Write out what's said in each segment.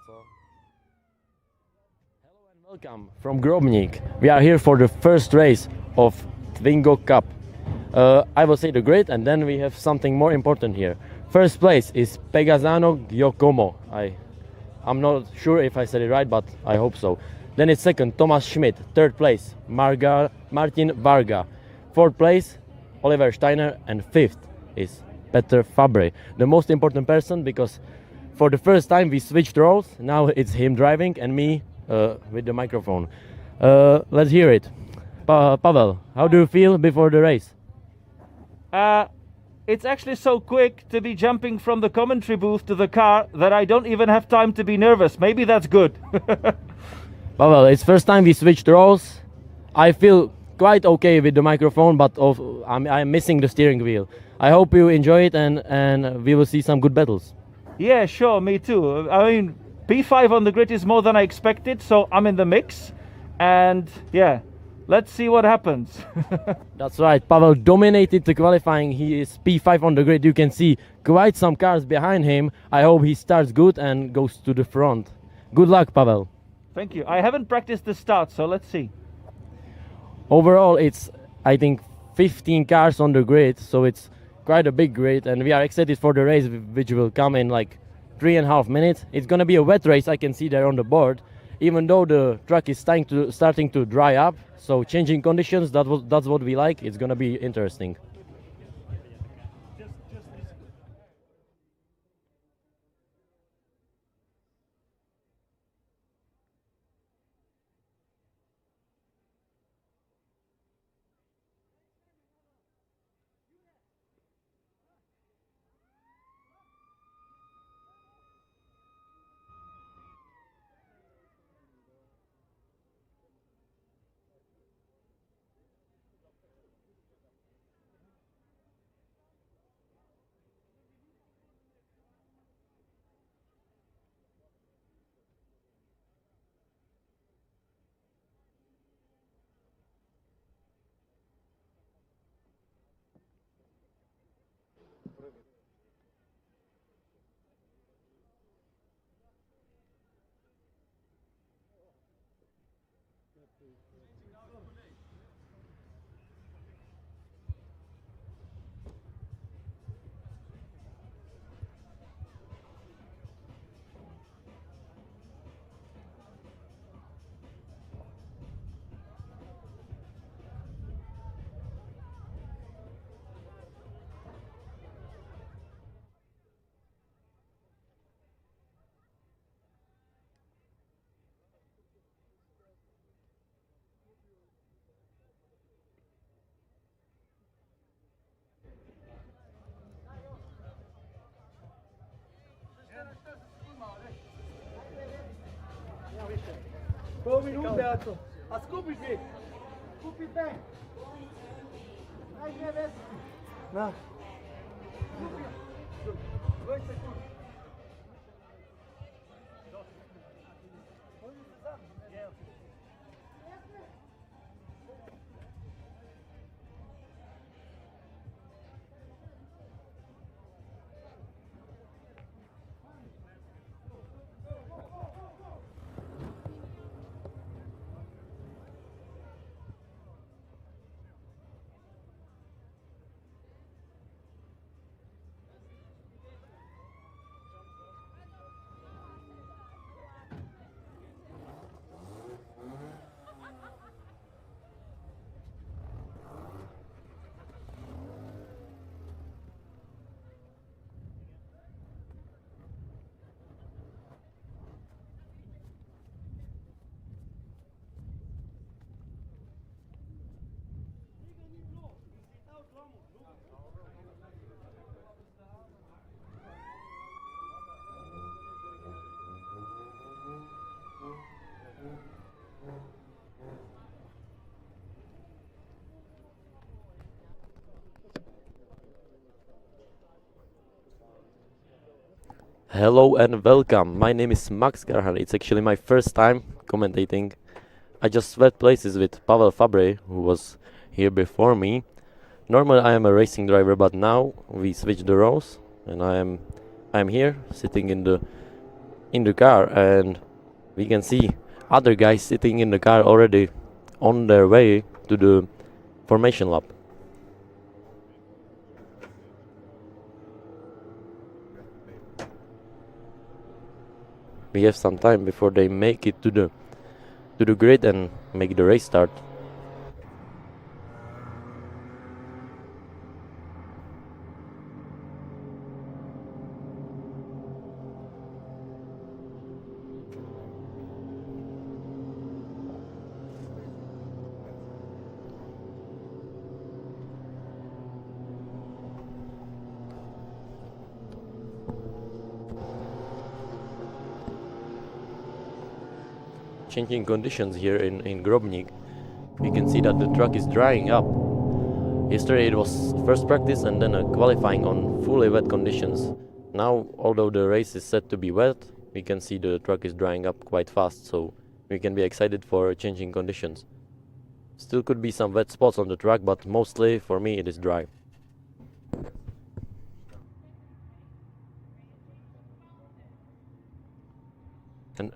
That's all. Hello and welcome from Grobnik. We are here for the first race of Twingo Cup. I will say the grid, and then we have something more important here. First place is Pegazzano Giacomo. I'm not sure if I said it right, but I hope so. Then it's second, Thomas Schmidt. Third place, Martin Varga. Fourth place, Oliver Steiner. And fifth is Peter Fabre. The most important person, because for the first time we switched roles. Now it's him driving and me with the microphone. Let's hear it. Pavel, how do you feel before the race? It's actually so quick to be jumping from the commentary booth to the car that I don't even have time to be nervous. Maybe that's good. Pavel, it's first time we switched roles. I feel quite okay with the microphone, but I'm missing the steering wheel. I hope you enjoy it, and we will see some good battles. Yeah, sure, me too. I mean, P5 on the grid is more than I expected, so I'm in the mix. And yeah, let's see what happens. That's right, Pavel dominated the qualifying. He is P5 on the grid. You can see quite some cars behind him. I hope he starts good and goes to the front. Good luck, Pavel. Thank you. I haven't practiced the start, so let's see. Overall, it's, I think, 15 cars on the grid, so it's quite a big grid, and we are excited for the race, which will come in like 3.5 minutes. It's gonna be a wet race, I can see there on the board, even though the track is starting to dry up. So changing conditions, that's what we like. It's gonna be interesting. Două minute, Ato. Ascupi bine. Ascupi bine. Hai, vezi. Da. 2 secunde. Hello and welcome. My name is Max Garhan. It's actually my first time commentating. I just swapped places with Pavel Fabre, who was here before me. Normally I am a racing driver, but now we switched the roles, and I am here sitting in the in the car, and we can see other guys sitting in the car already on their way to the formation lap. We have some time before they make it to the grid and make the race start. Changing conditions here in Grobnik, we can see that the track is drying up. Yesterday it was first practice and then a qualifying on fully wet conditions. Now, although the race is set to be wet, we can see the track is drying up quite fast, so we can be excited for changing conditions. Still could be some wet spots on the track, but mostly for me it is dry. And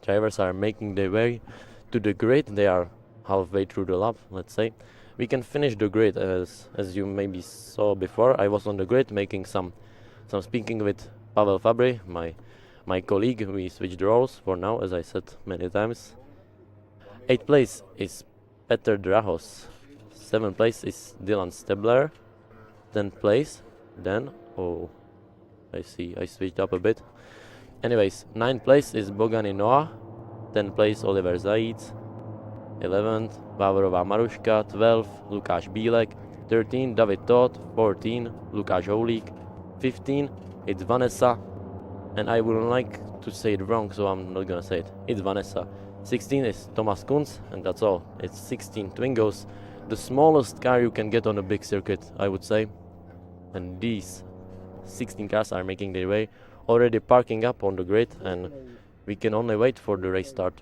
drivers are making their way to the grid. They are halfway through the lap, let's say. We can finish the grid as you maybe saw before. I was on the grid making some speaking with Pavel Fabry, my colleague. We switched roles for now, as I said many times. 8th place is Petr Drahos. 7th place is Dylan Stebler. 10th place, then, oh, I see, I switched up a bit. Anyways, 9th place is Bogani Noah. 10th place Oliver Zajíc. 11th Vávrová Maruška. 12th Lukáš Bílek. 13 David Todd. 14 Lukáš Houlík. 15 it's Vanessa, and I wouldn't like to say it wrong, so I'm not gonna say it. It's Vanessa. 16 is Thomas Kunz, and that's all. It's 16 Twingos, the smallest car you can get on a big circuit, I would say. And these 16 cars are making their way, already parking up on the grid, and we can only wait for the race start.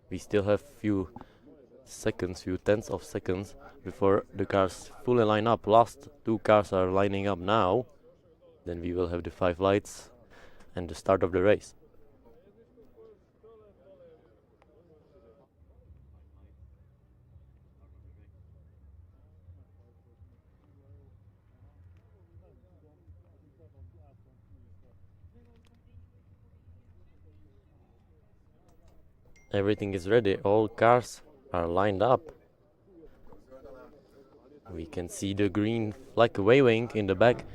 We still have few tenths of seconds before the cars fully line up. Last two cars are lining up now. Then we will have the 5 lights and the start of the race. Everything is ready, all cars are lined up. We can see the green flag waving in the back,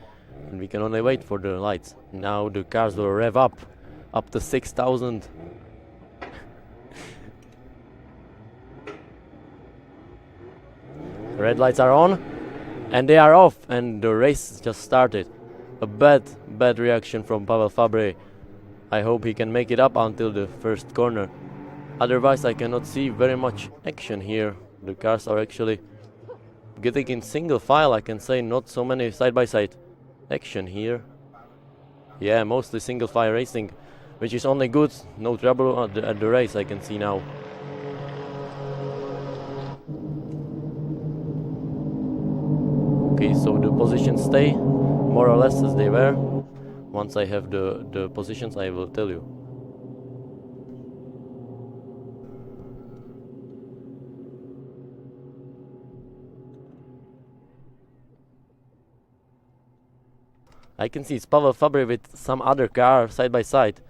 and we can only wait for the lights. Now the cars will rev up to 6,000. Red lights are on, and they are off, and the race just started. A bad reaction from Pavel Fabry. I hope he can make it up until the first corner. Otherwise I cannot see very much action here. The cars are actually getting in single file, I can say, not so many side-by-side action here. Yeah, mostly single file racing, which is only good, no trouble at the race, I can see now. Okay, so the positions stay more or less as they were. Once I have the positions, I will tell you. I can see it's Pavel Fabry with some other car side by side.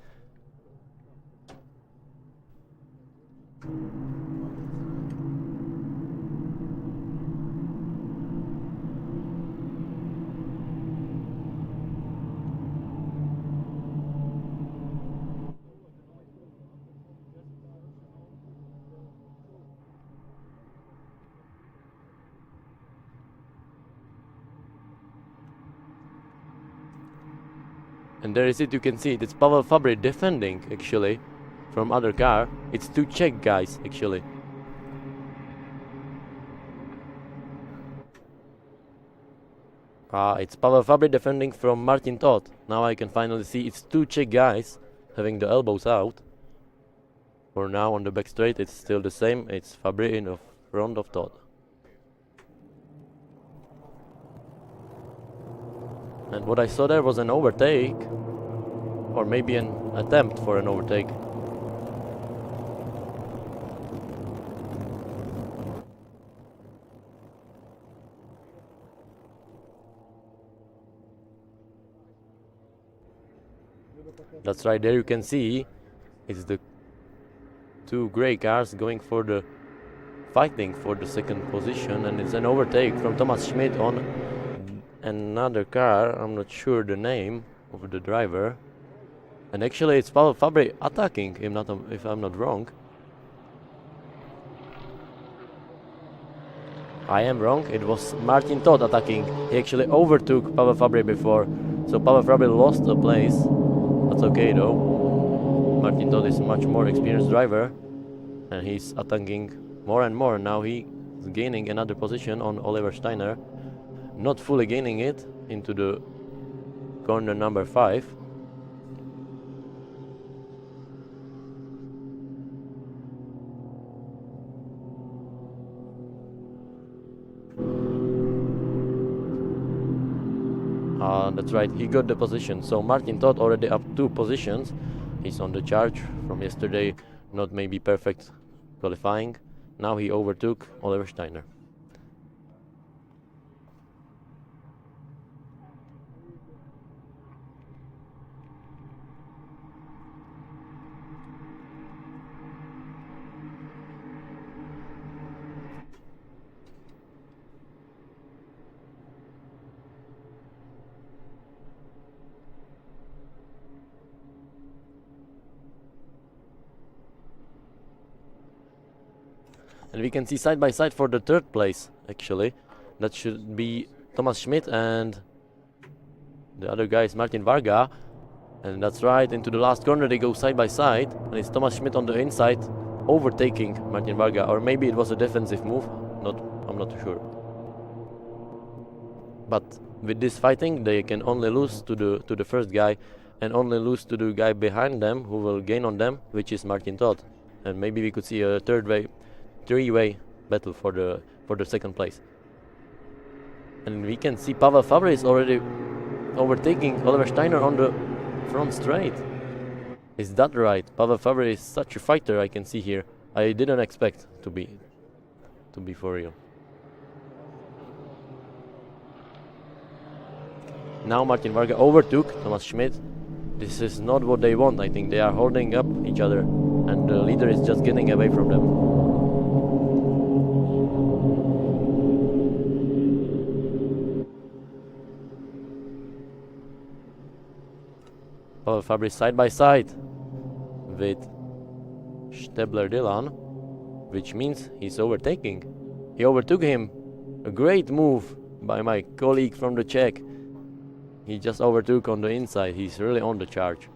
And there is it, you can see it. It's Pavel Fabry defending actually from other car. It's two Czech guys actually. It's Pavel Fabry defending from Martin Todt. Now I can finally see it's two Czech guys having the elbows out. For now on the back straight it's still the same. It's Fabry in the front of Todt. And what I saw there was an overtake, or maybe an attempt for an overtake. That's right, there you can see it's the two grey cars going for the fighting for the second position, and it's an overtake from Thomas Schmidt on another car. I'm not sure the name of the driver, and actually it's Pavel Fabry attacking him, if I'm not wrong. I am wrong, it was Martin Todt attacking. He actually overtook Pavel Fabry before, so Pavel Fabry lost a place. That's okay though. Martin Todt is a much more experienced driver, and he's attacking more and more. Now he's gaining another position on Oliver Steiner. Not fully gaining it into the corner number 5. That's right, he got the position. So Martin Todt already up 2 positions. He's on the charge from yesterday, not maybe perfect qualifying. Now he overtook Oliver Steiner. And we can see side by side for the 3rd place actually. That should be Thomas Schmidt and the other guy is Martin Varga. And that's right, into the last corner they go side by side, and it's Thomas Schmidt on the inside overtaking Martin Varga, or maybe it was a defensive move, I'm not too sure. But with this fighting they can only lose to the first guy, and only lose to the guy behind them who will gain on them, which is Martin Todt. And maybe we could see a three-way battle for the second place. And we can see Pavel Fabry is already overtaking Oliver Steiner on the front straight. Is that right? Pavel Fabry is such a fighter, I can see here. I didn't expect to be for real. Now Martin Varga overtook Thomas Schmidt. This is not what they want. I think they are holding up each other, and the leader is just getting away from them. Pavel Fabry side by side with Stebler Dylan, which means he's overtaking. He overtook him. A great move by my colleague from the Czech. He just overtook on the inside. He's really on the charge.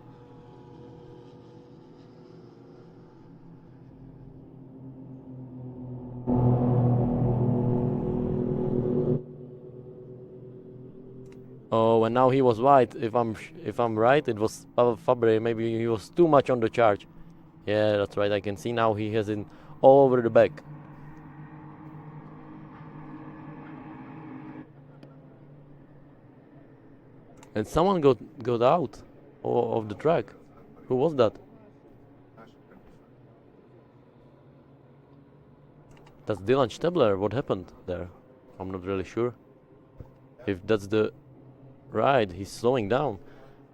Oh, and now he was right. If I'm right, it was Pavel Fabry. Maybe he was too much on the charge. Yeah, that's right. I can see now he has it all over the back. And someone got out of the track. Who was that? That's Dylan Stebler. What happened there? I'm not really sure. If that's the right, he's slowing down.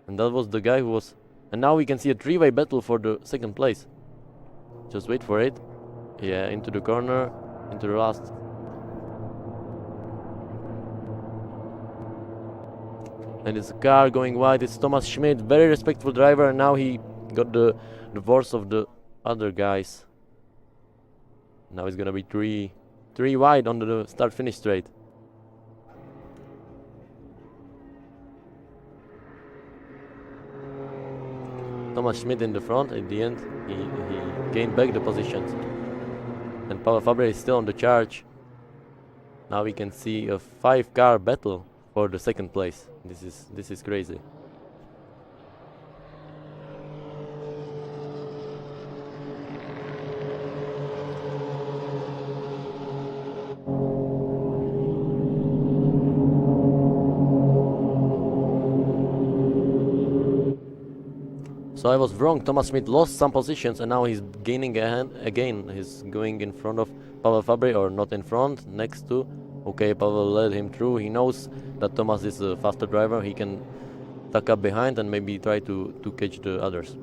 And that was the guy who was... And now we can see a three-way battle for the second place. Just wait for it. Yeah, into the corner, into the last. And it's a car going wide. It's Thomas Schmidt, very respectful driver, and now he got the divorce of the other guys. Now it's gonna be three wide on the start-finish straight. Thomas Schmidt in the front. At the end, he gained back the positions. And Pavel Fabre is still on the charge. Now we can see a 5-car battle for the second place. This is crazy. So I was wrong. Thomas Schmidt lost some positions and now he's gaining again. He's going in front of Pavel Fabre, or not in front, next to. Okay, Pavel led him through. He knows that Thomas is a faster driver. He can tuck up behind and maybe try to catch the others.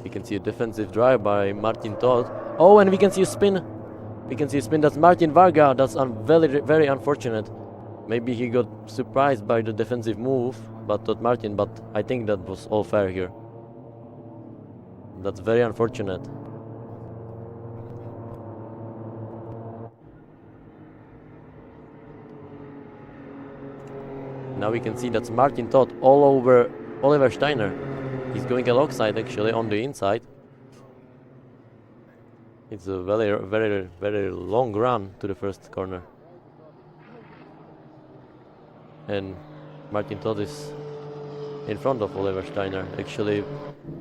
We can see a defensive drive by Martin Todt. Oh, and we can see a spin. We can see a spin. That's Martin Varga. That's very unfortunate. Maybe he got surprised by the defensive move, but Todt Martin. But I think that was all fair here. That's very unfortunate. Now we can see that's Martin Todt all over Oliver Steiner. He's going alongside, actually, on the inside. It's a very long run to the first corner. And Martin Todt is in front of Oliver Steiner. Actually,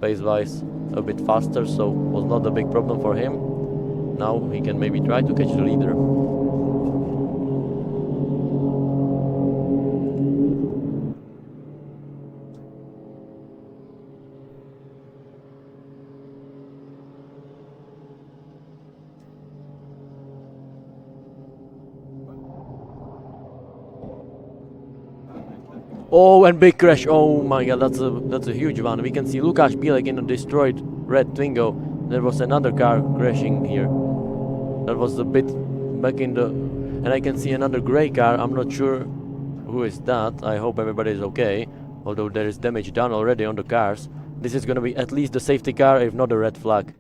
pace-wise, a bit faster, so was not a big problem for him. Now he can maybe try to catch the leader. Oh, and big crash. Oh my god, that's a huge one. We can see Lukáš Bílek in a destroyed red Twingo. There was another car crashing here. That was a bit back in the... And I can see another grey car. I'm not sure who is that. I hope everybody is okay. Although there is damage done already on the cars. This is gonna be at least a safety car, if not a red flag.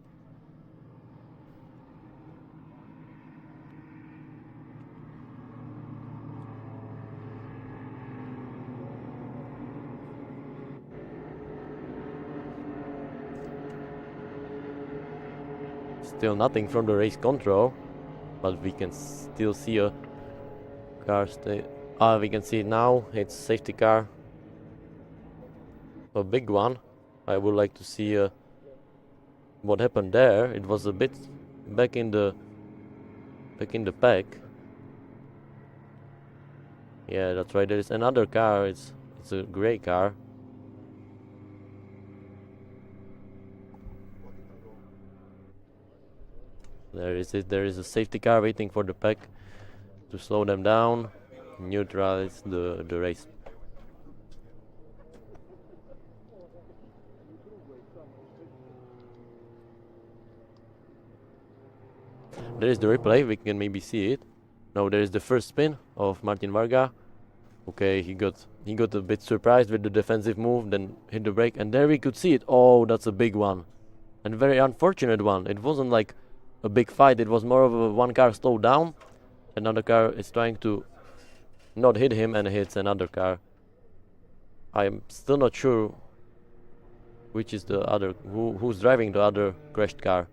Still nothing from the race control, but we can still see a car stay. We can see it now. It's safety car, a big one. I would like to see what happened there. It was a bit back in the pack. Yeah, that's right. There is another car. It's a grey car. There is a safety car waiting for the pack to slow them down, neutralize the race. There is the replay, we can maybe see it. Now there is the first spin of Martin Varga. Okay, he got a bit surprised with the defensive move, then hit the brake, and there we could see it. Oh, that's a big one. And very unfortunate one. It wasn't like a big fight, it was more of a one car slowed down, another car is trying to not hit him and hits another car. I'm still not sure which is the other, who's driving the other crashed car.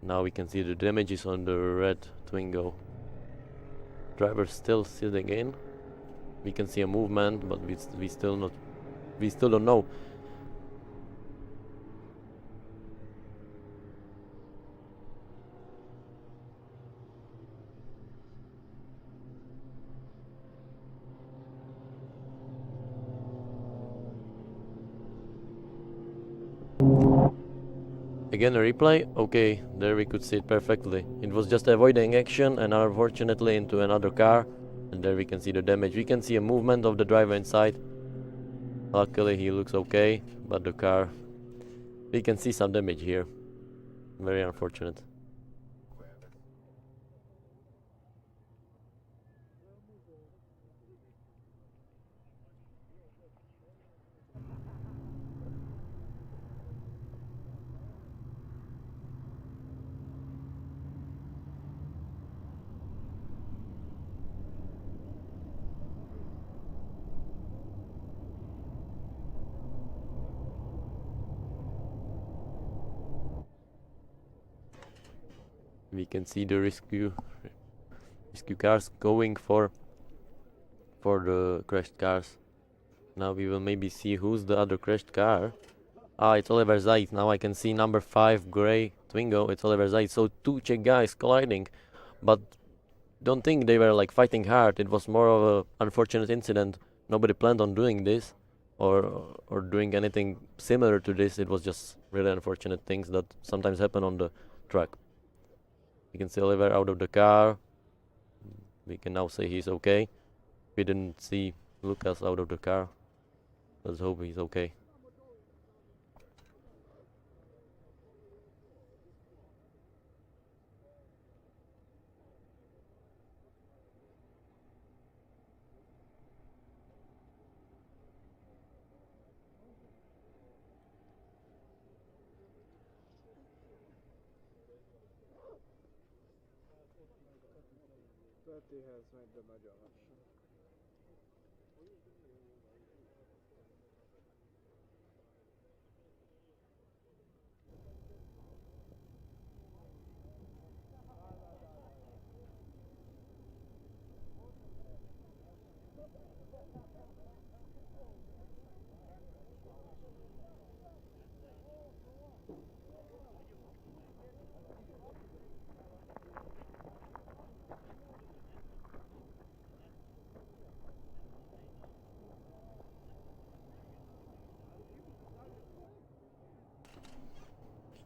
Now we can see the damages on the red Twingo. Driver still sitting in. We can see a movement, but we still don't know. Again a replay. Okay, there we could see it perfectly. It was just avoiding action and unfortunately into another car, and there we can see the damage. We can see a movement of the driver inside. Luckily he looks okay, but the car, we can see some damage here. Very unfortunate. We can see the rescue cars going for the crashed cars. Now we will maybe see who's the other crashed car. Ah, it's Oliver Zait. Now I can see number 5 grey Twingo. It's Oliver Zait. So 2 Czech guys colliding, but don't think they were like fighting hard. It was more of an unfortunate incident. Nobody planned on doing this or doing anything similar to this. It was just really unfortunate things that sometimes happen on the track. We can see Oliver out of the car. We can now say he's okay. We didn't see Lucas out of the car. Let's hope he's okay.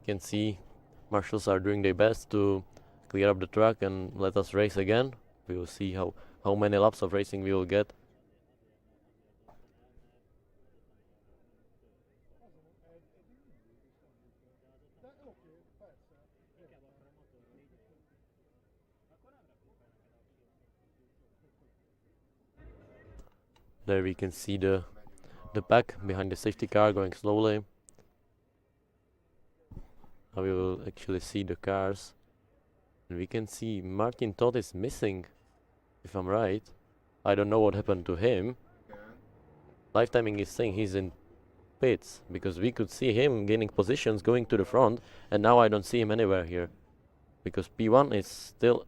You can see marshals are doing their best to clear up the track and let us race again. We will see how many laps of racing we will get. There we can see the pack behind the safety car going slowly. Now we will actually see the cars. And we can see Martin Todt is missing, if I'm right. I don't know what happened to him. Live timing is saying he's in pits, because we could see him gaining positions going to the front, and now I don't see him anywhere here. Because P1 is still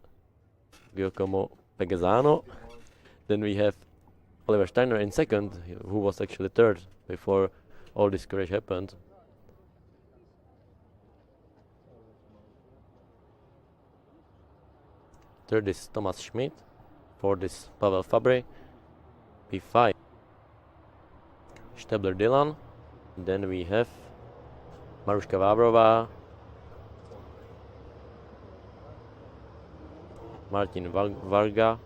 Giacomo Pegazzano. Then we have Oliver Steiner in second, who was actually third before all this crash happened. Third is Thomas Schmidt. Fourth is Pavel Fabre. P5 Stebler Dylan. Then we have Maruška Vábrová, Martin Varga,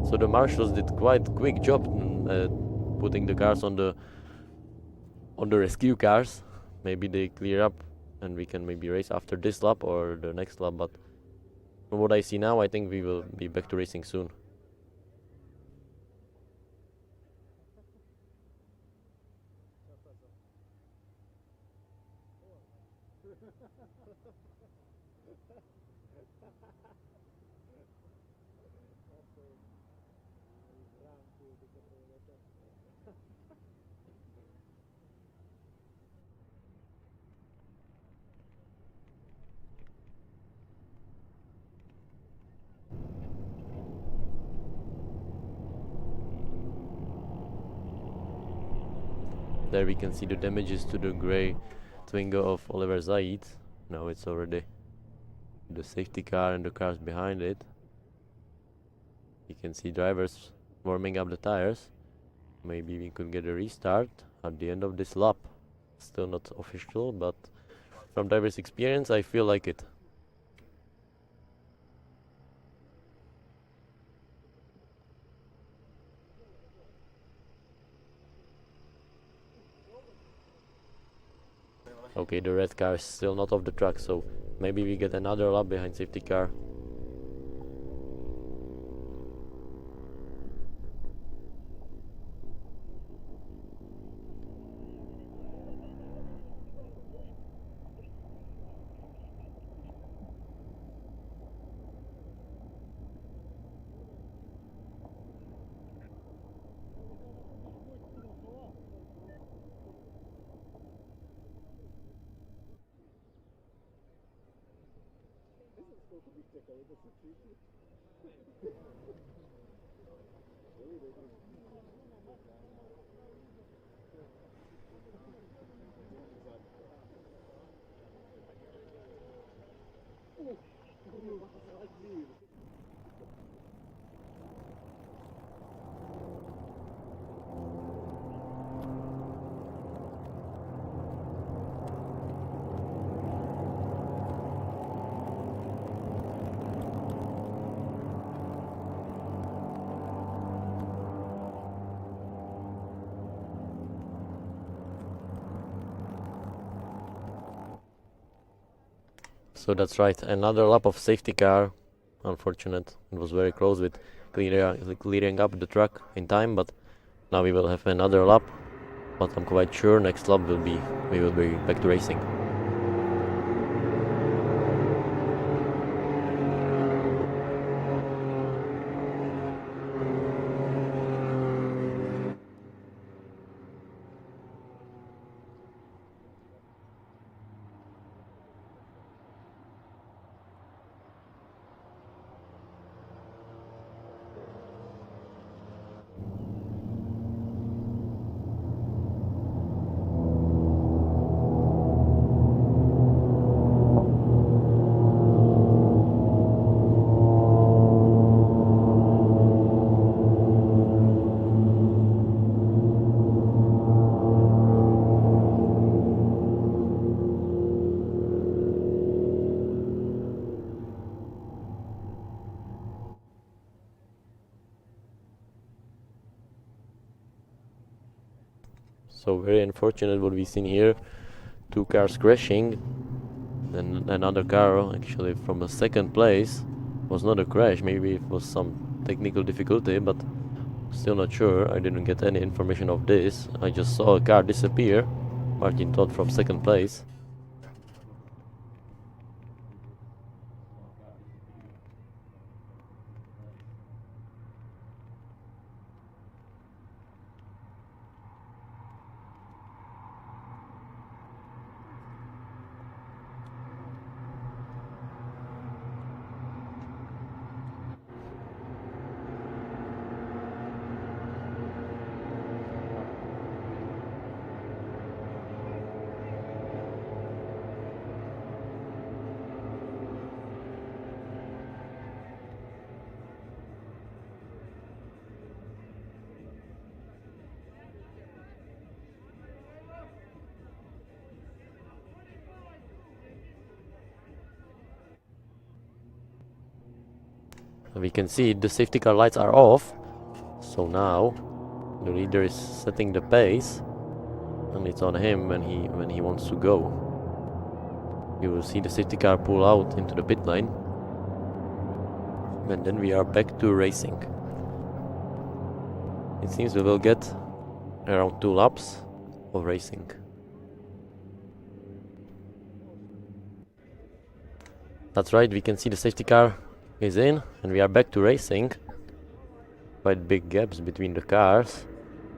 so the marshals did quite quick job putting the cars on the rescue cars. Maybe they clear up and we can maybe race after this lap or the next lap, but from what I see now, I think we will be back to racing soon. There we can see the damages to the grey Twingo of Oliver Zaid. Now it's already the safety car and the cars behind it. You can see drivers warming up the tires. Maybe we could get a restart at the end of this lap. Still not official, but from drivers' experience I feel like it. Okay, the red car is still not off the track, so maybe we get another lap behind safety car. So that's right, another lap of safety car. Unfortunate, it was very close with clearing up the track in time, but now we will have another lap. But I'm quite sure next lap we will be back to racing. So very unfortunate what we've seen here. Two cars crashing. Then another car actually from a second place. Was not a crash, maybe it was some technical difficulty, but still not sure. I didn't get any information of this. I just saw a car disappear. Martin Todd from second place. We can see the safety car lights are off, so now the leader is setting the pace, and it's on him when he wants to go. You will see the safety car pull out into the pit lane, and then we are back to racing. It seems we will get around 2 laps of racing. That's right, we can see the safety car is in, and we are back to racing. Quite big gaps between the cars.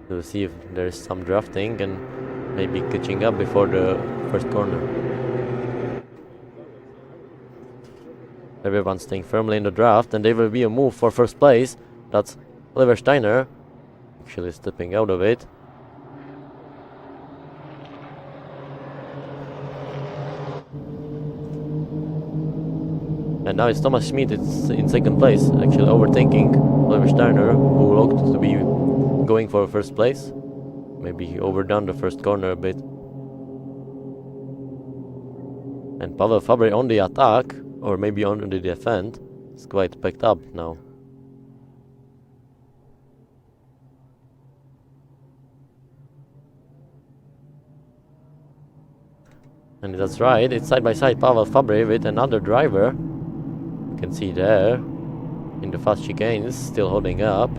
We'll see if there is some drafting and maybe catching up before the first corner. Everyone's staying firmly in the draft, and there will be a move for first place. That's Oliver Steiner actually stepping out of it. And now it's Thomas Schmidt, it's in second place, actually overtaking Oliver Steiner, who looked to be going for first place. Maybe he overdone the first corner a bit. And Pavel Fabry on the attack, or maybe on the defend. It's quite packed up now. And that's right, it's side by side Pavel Fabry with another driver. You can see there, in the fast chicanes, still holding up.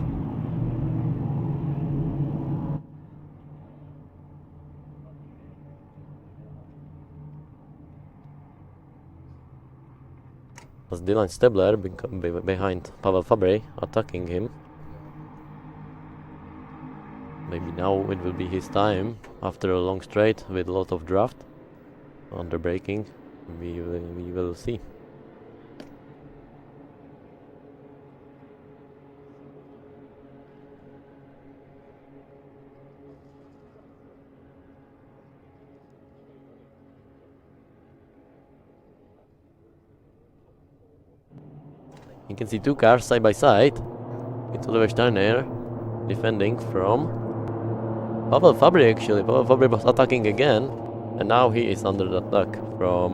As Dylan Stebler behind Pavel Fabry, attacking him. Maybe now it will be his time after a long straight with a lot of draft. Under braking, we will see. You can see two cars side by side. It's Oliver Steiner defending from Pavel Fabry actually. Pavel Fabry was attacking again, and now he is under the attack from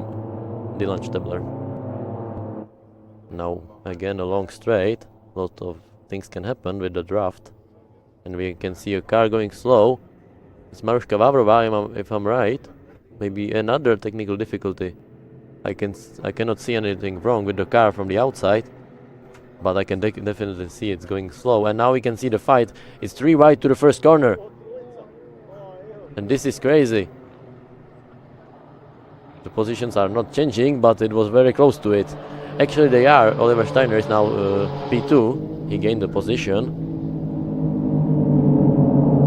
Dylan Stebler. Now again a long straight. A lot of things can happen with the draft. And we can see a car going slow. It's Marushka Vavrova, if I'm right. Maybe another technical difficulty. I cannot see anything wrong with the car from the outside. But I can definitely see it's going slow. And now we can see the fight. It's 3 wide to the first corner. And this is crazy. The positions are not changing, but it was very close to it. Actually they are. Oliver Steiner is now P2. He gained the position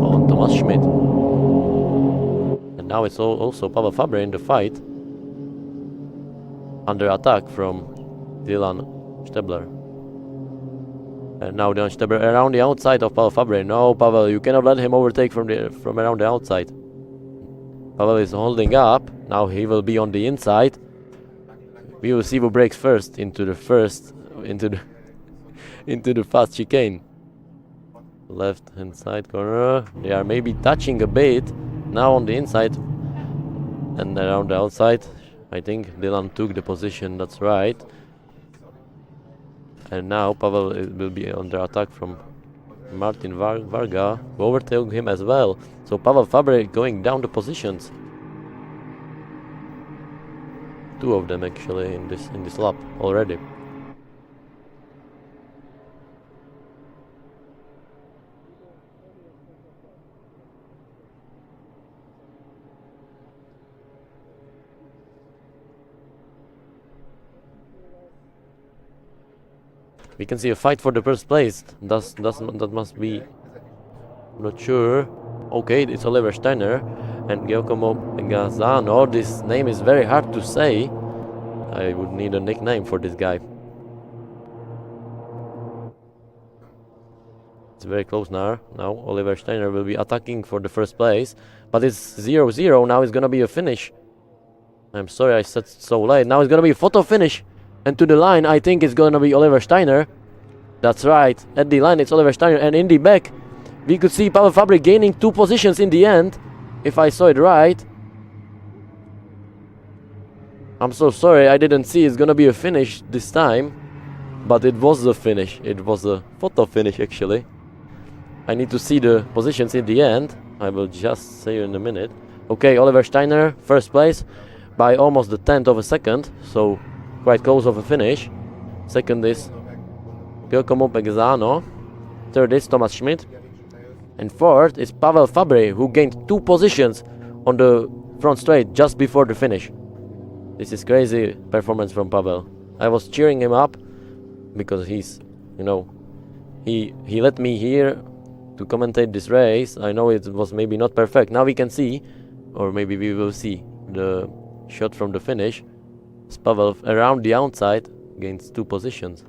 on Thomas Schmidt. And now it's also Pavel Fabry in the fight. Under attack from Dylan Stebler. And now Dylan Stebler around the outside of Pavel Fabry. No, Pavel, you cannot let him overtake from around the outside. Pavel is holding up. Now he will be on the inside. We will see who breaks first into the fast chicane. Left hand side corner. They are maybe touching a bit now on the inside and around the outside. I think Dylan took the position. That's right. And now Pavel will be under attack from Martin Varga, who overtook him as well. So Pavel Fabry going down the positions. 2 of them actually in this lap already. We can see a fight for the first place. That must be, not sure. Okay, it's Oliver Steiner and Giacomo Gazzano. This name is very hard to say. I would need a nickname for this guy. It's very close now. Now Oliver Steiner will be attacking for the first place, but it's 0-0. Now it's gonna be a finish. I'm sorry I said so late. Now it's gonna be a photo finish. And to the line, I think it's gonna be Oliver Steiner. That's right. At the line, it's Oliver Steiner. And in the back, we could see Pavel Fabry gaining 2 positions in the end, if I saw it right. I'm so sorry, I didn't see it's gonna be a finish this time. But it was a finish. It was a photo finish, actually. I need to see the positions in the end. I will just say in a minute. Okay, Oliver Steiner, first place, by almost the 10th of a second. So quite close of a finish. Second is Giacomo Gazzano. Third is Thomas Schmidt. And fourth is Pavel Fabry, who gained 2 positions on the front straight just before the finish. This is crazy performance from Pavel. I was cheering him up because he's, you know, he let me here to commentate this race. I know it was maybe not perfect. Now we can see, or maybe we will see, the shot from the finish. Pavel around the outside gains 2 positions.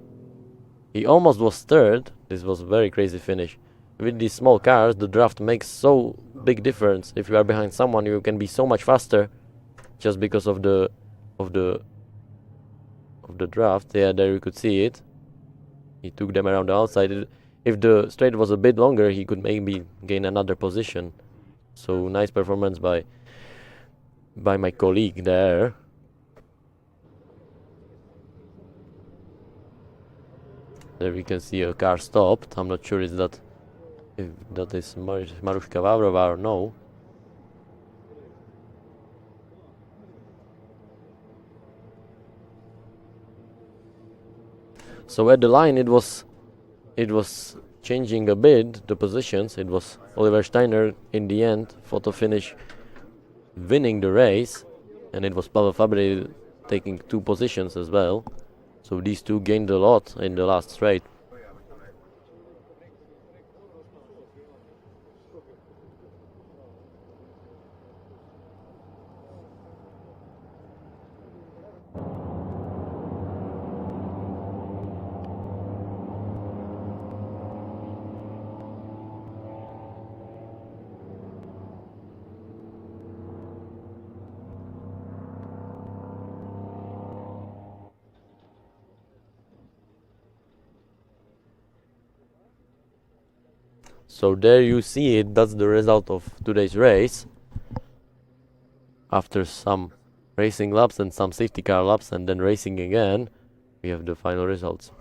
He almost was third. This was a very crazy finish. With these small cars, the draft makes so big difference. If you are behind someone, you can be so much faster, just because of the of the draft. Yeah, there you could see it. He took them around the outside. If the straight was a bit longer, he could maybe gain another position. So nice performance by my colleague there. There we can see a car stopped. I'm not sure if that is Maruška Vavrova or no. So at the line it was changing a bit the positions. It was Oliver Steiner in the end, photo finish, winning the race, and it was Pavel Fabry taking 2 positions as well. So these two gained a lot in the last straight. So there you see it, that's the result of today's race. After some racing laps and some safety car laps and then racing again, we have the final results.